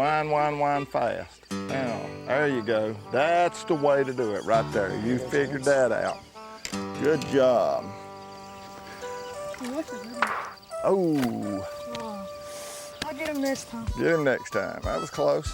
Wind fast. Now, there you go. That's the way to do it right there. You figured that out. Good job. Oh. I'll get him this time. Get him next time. That was close.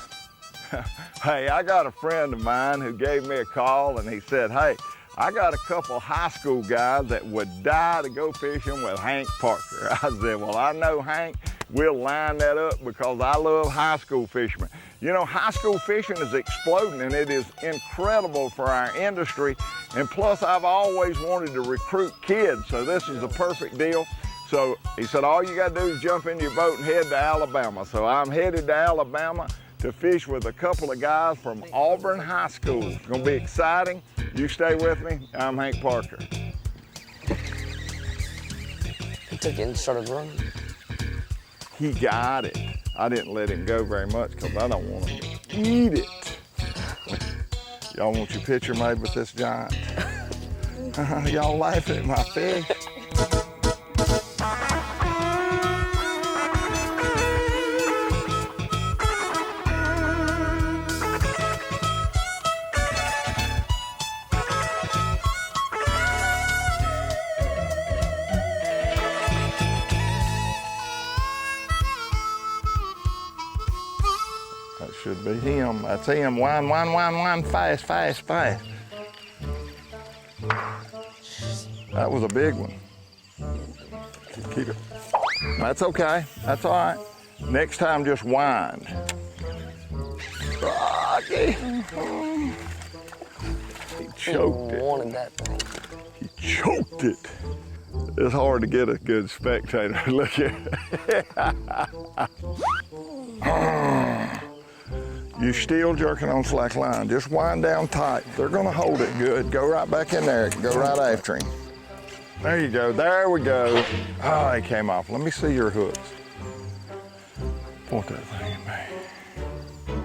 Hey, I got a friend of mine who gave me a call and he said, hey, I got a couple high school guys that would die to go fishing with Hank Parker. I said, well, I know Hank. We'll line that up because I love high school fishermen. You know, high school fishing is exploding and it is incredible for our industry. And plus, I've always wanted to recruit kids, so this is a perfect deal. So he said, all you gotta do is jump in your boat and head to Alabama. So I'm headed to Alabama to fish with a couple of guys from Auburn High School. It's gonna be exciting. You stay with me. I'm Hank Parker. He took it and started running. He got it. I didn't let him go very much because I don't want him to eat it. Y'all want your picture made with this giant? Y'all laughing at my fish? That should be him. That's him. Wind, fast. That was a big one. Keep it. That's okay. That's all right. Next time, just wind. Okay. He choked it. Wanted that thing. He choked it. It's hard to get a good spectator. Look at it. You still jerking on slack line. Just wind down tight. They're gonna hold it good. Go right back in there. Go right after him. There you go. There we go. Oh, he came off. Let me see your hooks. Point that thing at me.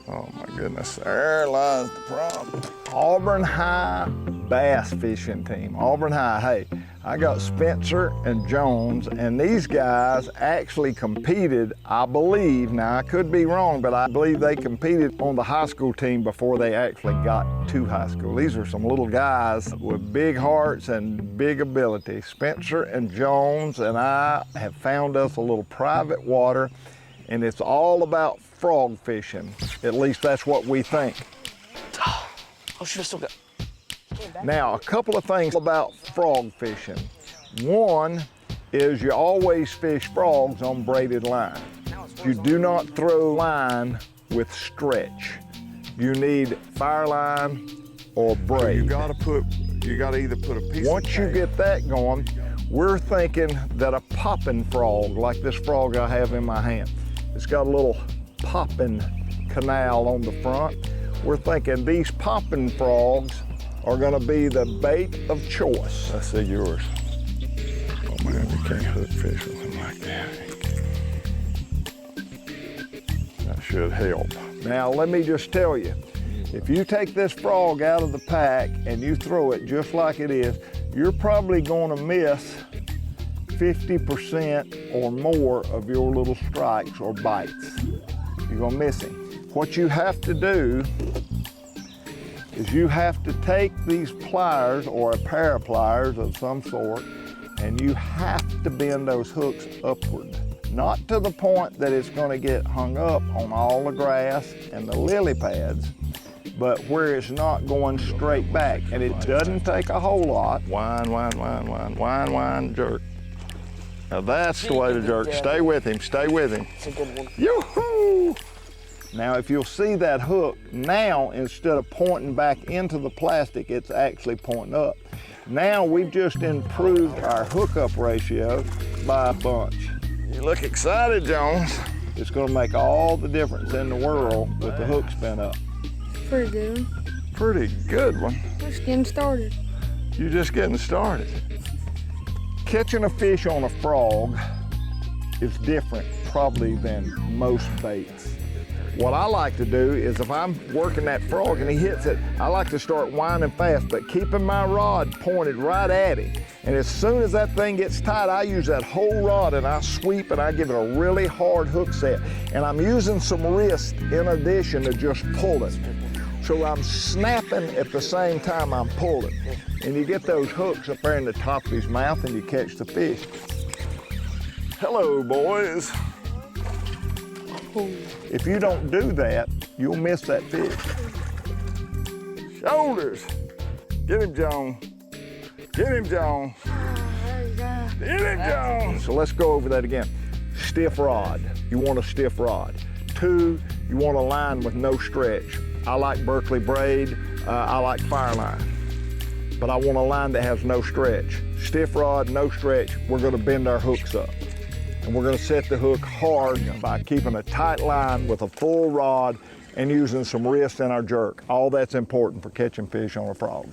Oh my goodness. There lies the problem. Auburn High bass fishing team. Auburn High. Hey, I got Spencer and Jones, and these guys actually competed, I believe, now I could be wrong, but I believe they competed on the high school team before they actually got to high school. These are some little guys with big hearts and big ability. Spencer and Jones and I have found us a little private water, and it's all about frog fishing. At least that's what we think. Oh, should have still got. Now, a couple of things about frog fishing. One is you always fish frogs on braided line. You do not throw line with stretch. You need fire line or braid. You gotta either put a piece Once you get that going, we're thinking that a popping frog, like this frog I have in my hand, it's got a little popping canal on the front. We're thinking these popping frogs are gonna be the bait of choice. I see yours. Oh man, you can't hook fish with them like that. That should help. Now let me just tell you, if you take this frog out of the pack and you throw it just like it is, you're probably gonna miss 50% or more of your little strikes or bites. You're gonna miss him. What you have to do is you have to take these pliers or a pair of pliers of some sort, and you have to bend those hooks upward. Not to the point that it's gonna get hung up on all the grass and the lily pads, but where it's not going straight back. And it doesn't take a whole lot. Wind, jerk. Now that's the way to jerk. Stay with him, stay with him. It's a good one. Yoo-hoo! Now, if you'll see that hook, now instead of pointing back into the plastic, it's actually pointing up. Now we've just improved our hookup ratio by a bunch. You look excited, Jones. It's gonna make all the difference in the world with the hook spin up. Pretty good. Pretty good one. Just getting started. You're just getting started. Catching a fish on a frog is different probably than most baits. What I like to do is if I'm working that frog and he hits it, I like to start winding fast, but keeping my rod pointed right at him. And as soon as that thing gets tight, I use that whole rod and I sweep and I give it a really hard hook set. And I'm using some wrist in addition to just pulling. So I'm snapping at the same time I'm pulling. And you get those hooks up there in the top of his mouth and you catch the fish. Hello, boys. If you don't do that, you'll miss that fish. Shoulders. Get him, John. Get him, John. Get him, John. So let's go over that again. Stiff rod. You want a stiff rod. 2, you want a line with no stretch. I like Berkeley braid. I like Fireline. But I want a line that has no stretch. Stiff rod, no stretch. We're going to bend our hooks up. And we're going to set the hook hard by keeping a tight line with a full rod and using some wrist in our jerk. All that's important for catching fish on a frog.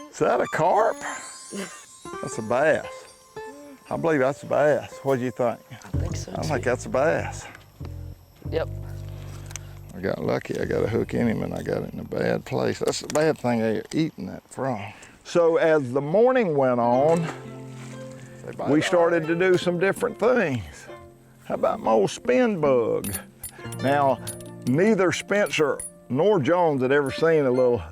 Is that a carp? That's a bass. I believe that's a bass. What do you think? I think so too. I think that's a bass. Yep. I got lucky. I got a hook in him and I got it in a bad place. That's the bad thing, they're eating that frog. So as the morning went on, we started to do some different things. How about my old spin bug? Now, neither Spencer nor Jones had ever seen a little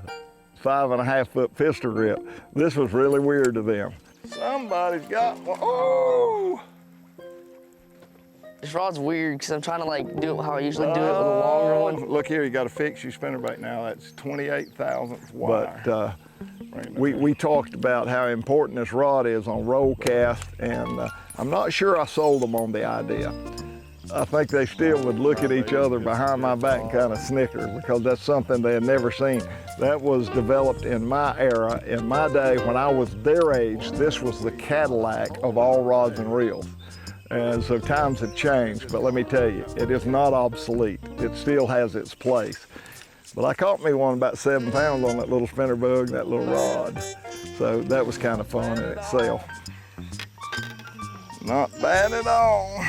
5.5-foot pistol grip. This was really weird to them. Somebody's got one. Oh! This rod's weird because I'm trying to like do it how I usually do it with a longer one. Look here, you got to fix your spinnerbait now. That's 28 thousandths wire. But we talked about how important this rod is on roll cast, and I'm not sure I sold them on the idea. I think they still would look at each other behind my back and kind of snicker because that's something they had never seen. That was developed in my era, in my day when I was their age. This was the Cadillac of all rods and reels. And so times have changed, but let me tell you, it is not obsolete. It still has its place. But I caught me one about 7 pounds on that little spinner bug, that little rod. So that was kind of fun in itself. Not bad at all.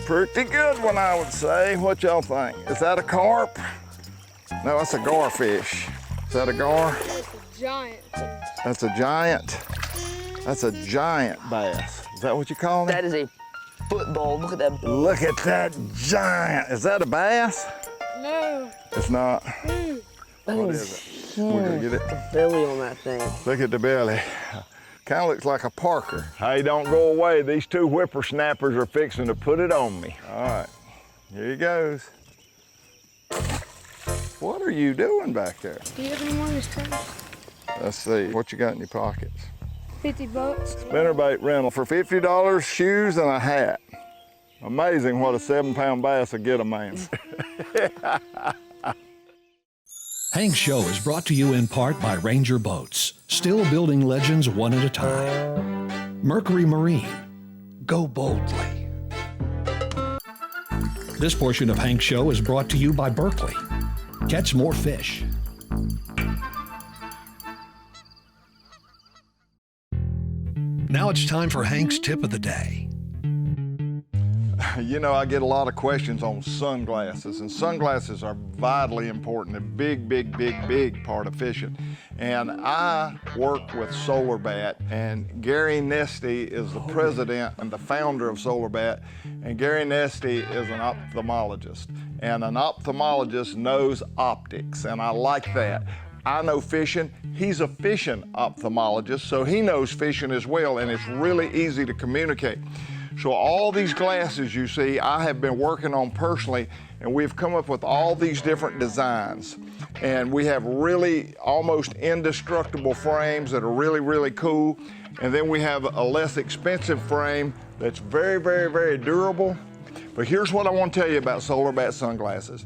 Pretty good one, I would say. What y'all think? Is that a carp? No, that's a garfish. Is that a gar? That's a giant. That's a giant. That's a giant bass. Is that what you call it? That is a football. Look at that. Look at that giant. Is that a bass? No. It's not. That What is is it? huge. We're gonna get it. The belly on that thing. Look at the belly. Kind of looks like a Parker. Hey, don't go away. These 2 whippersnappers are fixing to put it on me. All right, here he goes. What are you doing back there? Do you have any more of these trays? Let's see, what you got in your pockets? 50 bucks. Spinnerbait rental for $50, shoes and a hat. Amazing what a 7-pound bass will get a man. Hank's Show is brought to you in part by Ranger Boats, still building legends one at a time. Mercury Marine, go boldly. This portion of Hank's Show is brought to you by Berkeley. Catch more fish. Now it's time for Hank's Tip of the Day. You know, I get a lot of questions on sunglasses, and sunglasses are vitally important, a big part of fishing. And I work with Solar Bat, and Gary Nesty is the president and the founder of Solar Bat, and Gary Nesty is an ophthalmologist. And an ophthalmologist knows optics, and I like that. I know fishing, he's a fishing ophthalmologist, so he knows fishing as well, and it's really easy to communicate. So all these glasses you see, I have been working on personally, and we've come up with all these different designs. And we have really almost indestructible frames that are really cool. And then we have a less expensive frame that's very durable. But here's what I want to tell you about Solar Bat sunglasses.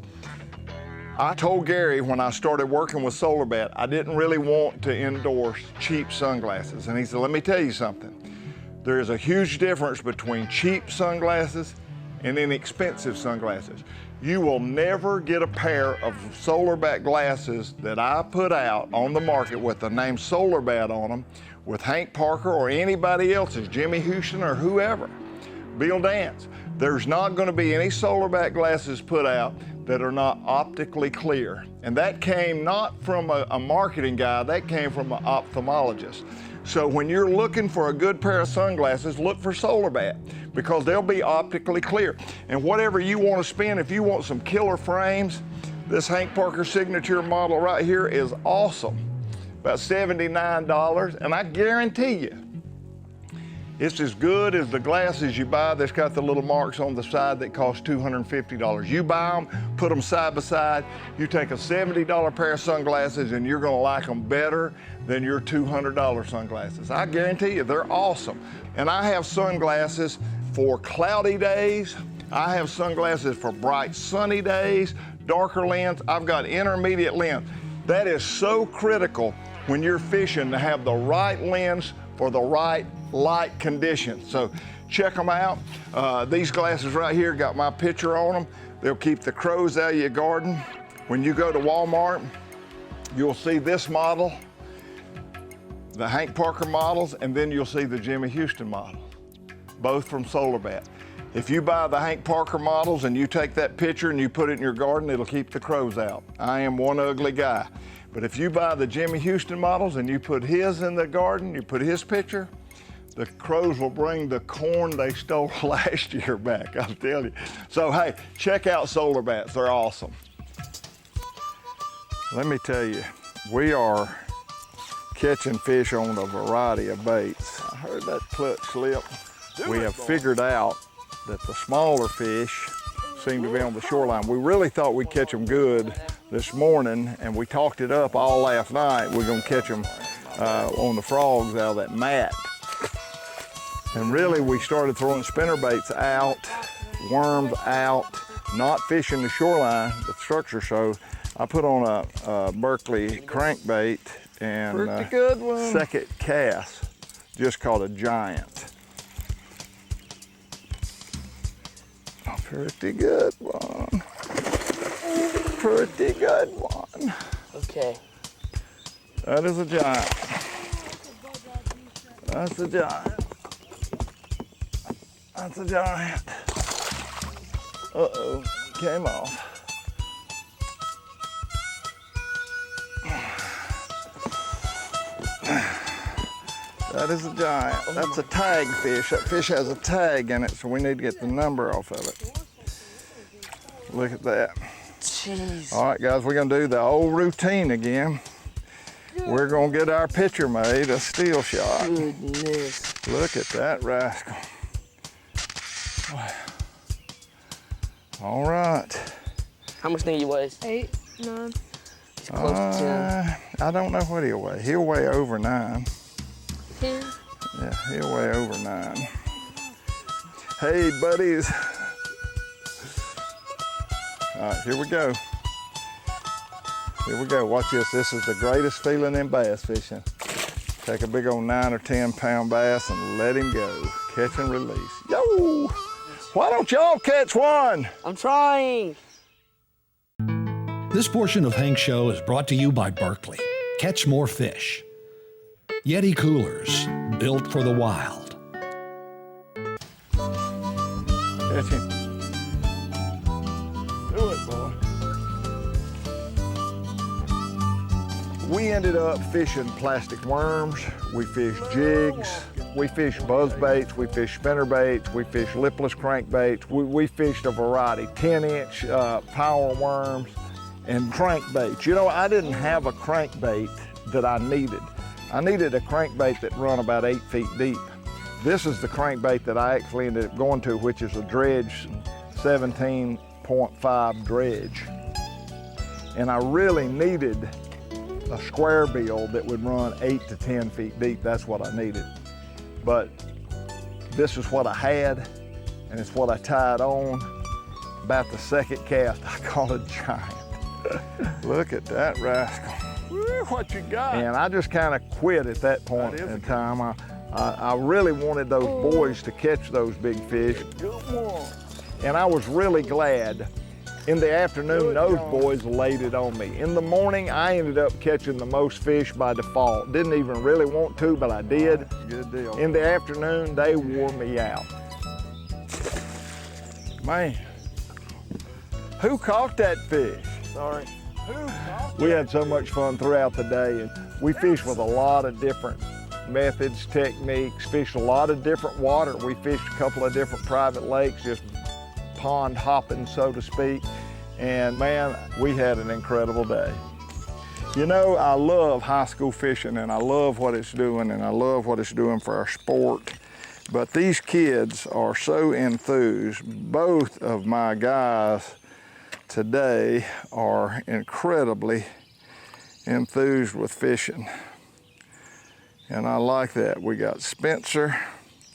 I told Gary when I started working with Solar Bat, I didn't really want to endorse cheap sunglasses. And he said, let me tell you something. There is a huge difference between cheap sunglasses and inexpensive sunglasses. You will never get a pair of Solar Bat glasses that I put out on the market with the name Solar Bat on them with Hank Parker or anybody else's, Jimmy Houston or whoever. Bill Dance. There's not going to be any solar back glasses put out that are not optically clear. And that came not from a marketing guy, that came from an ophthalmologist. So when you're looking for a good pair of sunglasses, look for solar bat because they'll be optically clear. And whatever you want to spend, if you want some killer frames, this Hank Parker signature model right here is awesome. About $79, and I guarantee you, it's as good as the glasses you buy that's got the little marks on the side that cost $250. You buy them, put them side by side, you take a $70 pair of sunglasses and you're gonna like them better than your $200 sunglasses. I guarantee you, they're awesome. And I have sunglasses for cloudy days. I have sunglasses for bright sunny days, darker lens. I've got intermediate lens. That is so critical when you're fishing to have the right lens for the right light conditions. So check them out. These glasses right here got my picture on them. They'll keep the crows out of your garden. When you go to Walmart, you'll see this model, the Hank Parker models, and then you'll see the Jimmy Houston model, both from Solar Bat. If you buy the Hank Parker models and you take that picture and you put it in your garden, it'll keep the crows out. I am one ugly guy. But if you buy the Jimmy Houston models and you put his in the garden, you put his picture, the crows will bring the corn they stole last year back, I'll tell you. So hey, check out Solar Bats, they're awesome. Let me tell you, we are catching fish on a variety of baits. I heard that clutch slip. We have figured out that the smaller fish seem to be on the shoreline. We really thought we'd catch them good this morning, and we talked it up all last night. We're gonna catch them on the frogs out of that mat. And really, we started throwing spinner baits out, worms out, not fishing the shoreline, the structure show. I put on a Berkeley crankbait and Pretty good one. second cast, just caught a giant. A pretty good one. Pretty good one. Okay. That is a giant. That's a giant. That's a giant. Uh-oh, came off. That is a giant. That's a tag fish. That fish has a tag in it, so we need to get the number off of it. Look at that. Jeez. All right, guys, we're gonna do the old routine again. We're gonna get our picture made, a steel shot. Goodness. Look at that rascal. All right. How much think he weighs? 8, 9. He's close to 10. I don't know what he'll weigh. He'll weigh over 9. 10. Yeah, he'll weigh over 9. Hey, buddies. All right, here we go. Here we go. Watch this. This is the greatest feeling in bass fishing. Take a big old 9 or 10 pound bass and let him go. Catch and release. Yo! Why don't y'all catch one? I'm trying. This portion of Hank's Show is brought to you by Berkeley. Catch more fish. Yeti coolers, built for the wild. Catch him. Do it, boy. We ended up fishing plastic worms. We fished jigs. We fished buzz baits. We fished spinner baits. We fished lipless crankbaits. We fished a variety, 10-inch power worms and crankbaits. You know, I didn't have a crankbait that I needed. I needed a crankbait that run about 8 feet deep. This is the crankbait that I actually ended up going to, which is a dredge, 17.5 dredge. And I really needed a square bill that would run 8 to 10 feet deep. That's what I needed. But this is what I had, and it's what I tied on. About the second cast, I caught a giant. Look at that rascal. Woo, what you got? And I just kind of quit at that point in time. I really wanted those boys to catch those big fish. And I was really glad. In the afternoon, those boys laid it on me. In the morning, I ended up catching the most fish by default. Didn't even really want to, but I did. Good deal. In the afternoon, they wore me out. Man, who caught that fish? Sorry. We had so much fun throughout the day, and we fished with a lot of different methods, techniques, fished a lot of different water. We fished a couple of different private lakes, just pond hopping, so to speak. And man, we had an incredible day. You know, I love high school fishing, and I love what it's doing, and I love what it's doing for our sport. But these kids are so enthused. Both of my guys today are incredibly enthused with fishing. And I like that. We got Spencer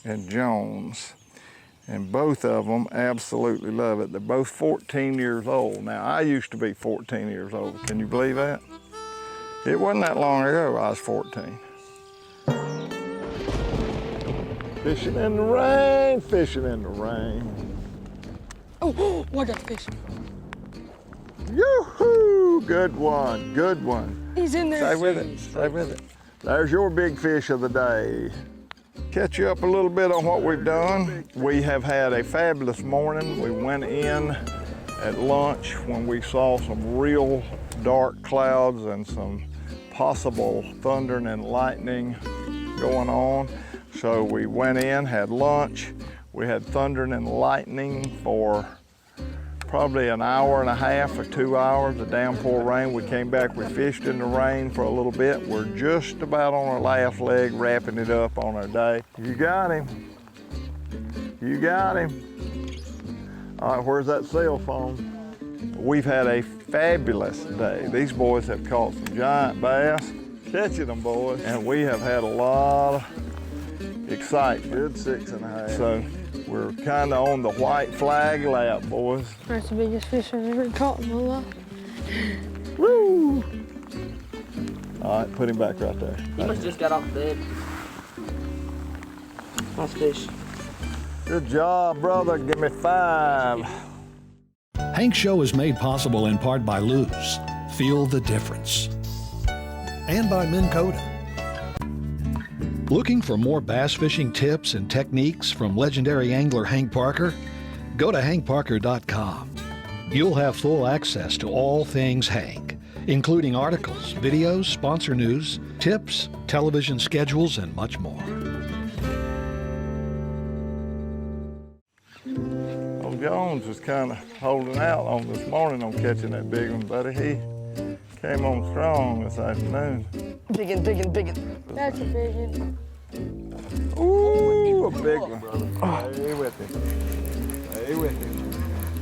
and Jones, and both of them absolutely love it. They're both 14 years old. Now, I used to be 14 years old. Can you believe that? It wasn't that long ago I was 14. Fishing in the rain, fishing in the rain. Oh, what a fish. Yoo-hoo! Good one, good one. He's in there. Stay with it, stay with it. There's your big fish of the day. Catch you up a little bit on what we've done. We have had a fabulous morning. We went in at lunch when we saw some real dark clouds and some possible thundering and lightning going on. So we went in, had lunch. We had thundering and lightning for probably an hour and a half or 2 hours of downpour rain. We came back, we fished in the rain for a little bit. We're just about on our last leg, wrapping it up on our day. You got him. You got him. All right, where's that cell phone? We've had a fabulous day. These boys have caught some giant bass. Catching them, boys. And we have had a lot of excitement. Good 6.5. So we're kind of on the white flag lap, boys. That's the biggest fish I've ever caught in my life. Woo! All right, put him back right there. He must have just got off bed. Nice fish. Good job, brother. Give me 5. Hank Show is made possible in part by Luz. Feel the difference. And by Minn Kota. Looking for more bass fishing tips and techniques from legendary angler Hank Parker? Go to hankparker.com. You'll have full access to all things Hank, including articles, videos, sponsor news, tips, television schedules, and much more. Old Jones was kind of holding out on this morning on catching that big one, buddy. He came on strong this afternoon. Biggin, biggin, biggin. That's a big one. Ooh, a big one. Stay with him. Stay with him.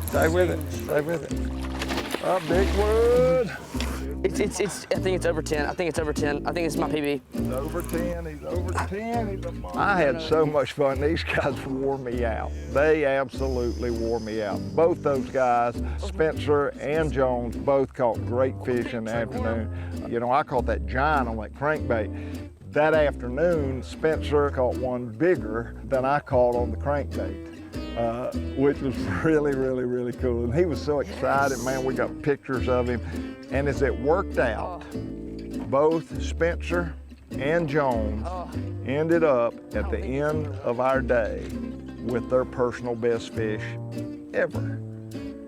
Stay with it. Stay with it. A big one. I think it's over 10. I think it's over 10. I think it's my PB. He's over 10. He's over 10. He's a monster. I had so much fun. These guys wore me out. They absolutely wore me out. Both those guys, Spencer and Jones, both caught great fish in the afternoon. You know, I caught that giant on that crankbait. That afternoon, Spencer caught one bigger than I caught on the crankbait. Which was really, really, really cool. And he was so excited, man. We got pictures of him. And as it worked out, both Spencer and Jones ended up at the end of our day with their personal best fish ever.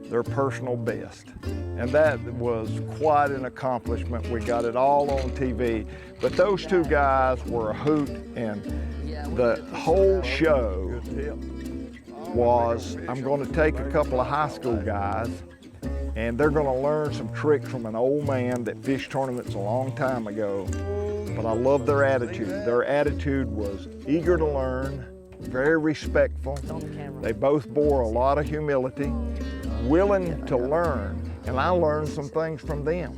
Their personal best. And that was quite an accomplishment. We got it all on TV. But those two guys were a hoot, and the whole show was, I'm going to take a couple of high school guys and they're going to learn some tricks from an old man that fished tournaments a long time ago. But I love their attitude. Their attitude was eager to learn, very respectful. They both bore a lot of humility, willing to learn, and I learned some things from them.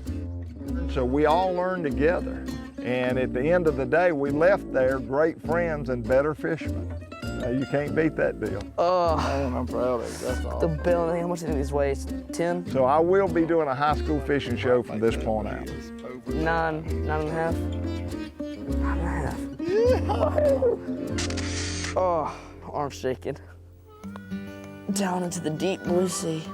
So we all learned together. And at the end of the day, we left there great friends and better fishermen. You can't beat that deal. Man, I'm proud of you. That's all. The bill, how much do you think this weighs? 10? So I will be doing a high school fishing show from this point out. 9, 9.5. 9.5. Oh, my arm's shaking. Down into the deep blue sea.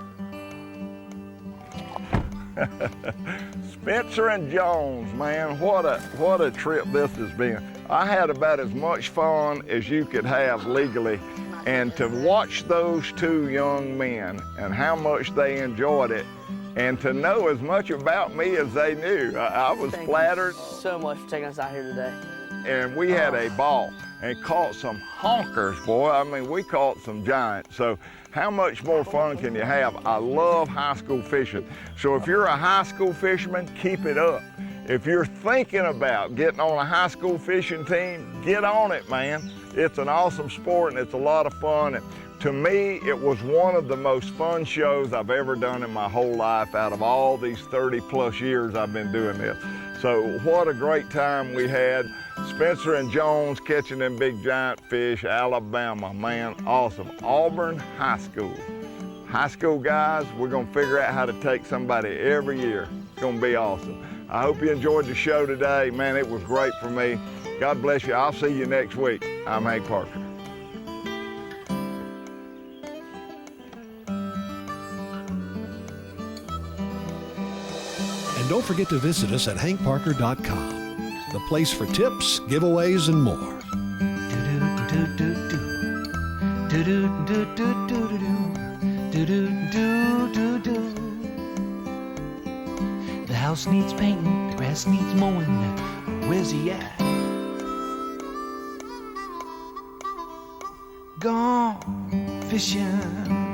Spencer and Jones, man, what a trip this has been. I had about as much fun as you could have legally And to watch those two young men and how much they enjoyed it, and to know as much about me as they knew, I was flattered. Thank you so much for taking us out here today. And we had a ball and caught some honkers, boy. I mean, we caught some giants. So how much more fun can you have? I love high school fishing. So if you're a high school fisherman, keep it up. If you're thinking about getting on a high school fishing team, get on it, man. It's an awesome sport and it's a lot of fun. And to me, it was one of the most fun shows I've ever done in my whole life out of all these 30 plus years I've been doing this. So what a great time we had. Spencer and Jones catching them big giant fish, Alabama, man, awesome. Auburn High School. High school guys, we're gonna figure out how to take somebody every year. It's gonna be awesome. I hope you enjoyed the show today. Man, it was great for me. God bless you. I'll see you next week. I'm Hank Parker. And don't forget to visit us at hankparker.com, the place for tips, giveaways, and more. The house needs painting, the grass needs mowing. Where's he at? Gone fishing.